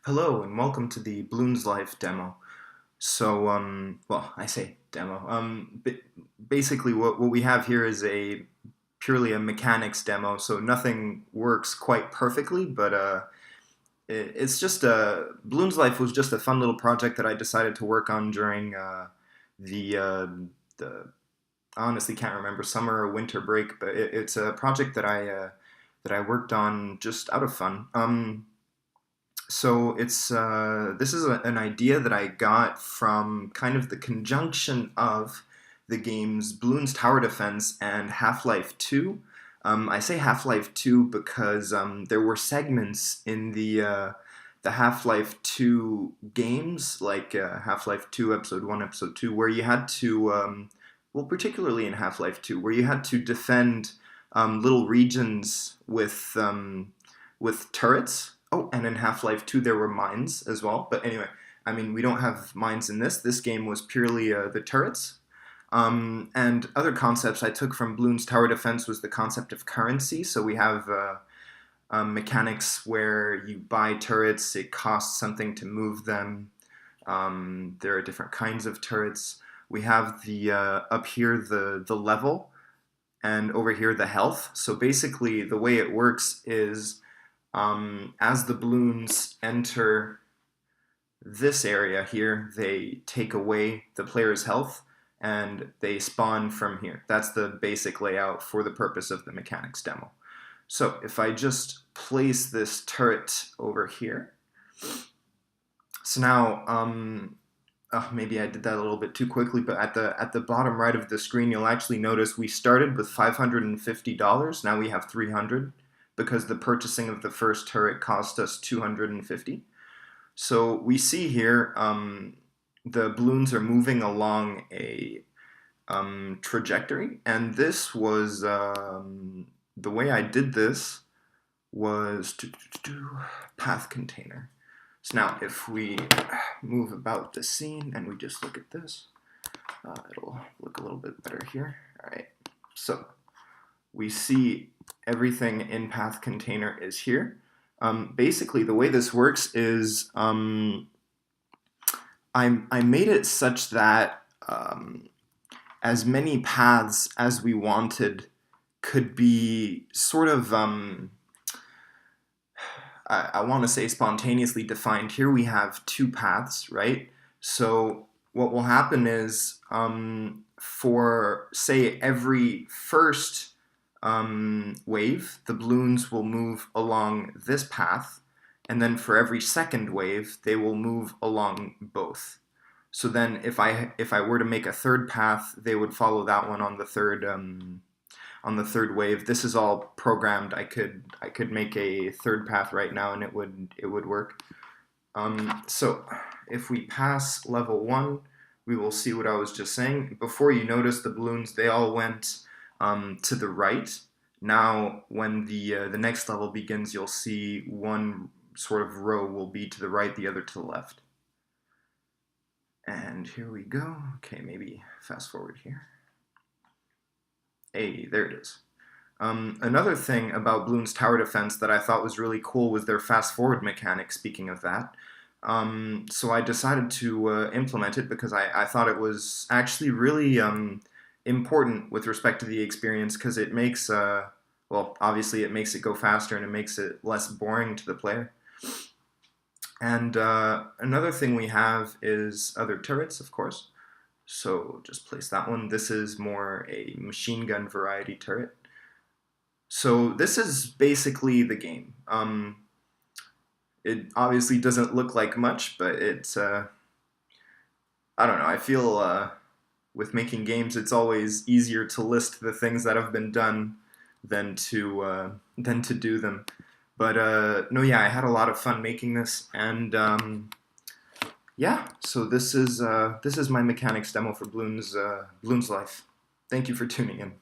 Hello and welcome to the BloonsLife demo. So, well, I say demo. Basically, what we have here is purely a mechanics demo. So nothing works quite perfectly, but it's just BloonsLife was just a fun little project that I decided to work on during the the I honestly can't remember, summer or winter break. But it's a project that I worked on just out of fun. So this is an idea that I got from kind of the conjunction of the games Bloons Tower Defense and Half-Life 2. I say Half-Life 2 because there were segments in the Half-Life 2 games, like Half-Life 2 Episode 1, Episode 2, where you had to, well, particularly in Half-Life 2, where you had to defend little regions with turrets. Oh, and in Half-Life 2 there were mines as well. But anyway, I mean, we don't have mines in this. This game was purely the turrets. And other concepts I took from Bloons Tower Defense was the concept of currency. So we have mechanics where you buy turrets, it costs something to move them. There are different kinds of turrets. We have the up here the level, and over here the health. So basically the way it works is as the balloons enter this area here, they take away the player's health and they spawn from here. That's the basic layout for the purpose of the mechanics demo. So if I just place this turret over here, so now maybe I did that a little bit too quickly, but at the bottom right of the screen, you'll actually notice we started with $550. Now we have 300 because the purchasing of the first turret cost us 250. So we see here the balloons are moving along a trajectory, and this was the way I did this was path container. So now if we move about the scene and we just look at this, it'll look a little bit better here. All right, so we see everything in path container is here. Basically, the way this works is I made it such that as many paths as we wanted could be sort of, I want to say spontaneously defined. Here we have two paths, right? So what will happen is for, say, every first wave, the balloons will move along this path, and then for every second wave, they will move along both. So then, if I were to make a third path, they would follow that one on the third wave. This is all programmed. I could make a third path right now, and it would work. So if we pass level 1, we will see what I was just saying. Before, you notice the balloons, they all went to the right. Now, when the next level begins, you'll see one sort of row will be to the right, the other to the left. And here we go. Okay, maybe fast forward here. Hey, there it is. Another thing about Bloons Tower Defense that I thought was really cool was their fast forward mechanic, speaking of that. So I decided to implement it because I thought it was actually really important with respect to the experience, because it makes, well, obviously it makes it go faster and it makes it less boring to the player. And another thing we have is other turrets, of course. So just place that one. This is more a machine gun variety turret. So this is basically the game. It obviously doesn't look like much, but it's, I don't know, I feel with making games, it's always easier to list the things that have been done than to do them. But no, yeah, I had a lot of fun making this, and yeah. So this is my mechanics demo for BloonsLife. Thank you for tuning in.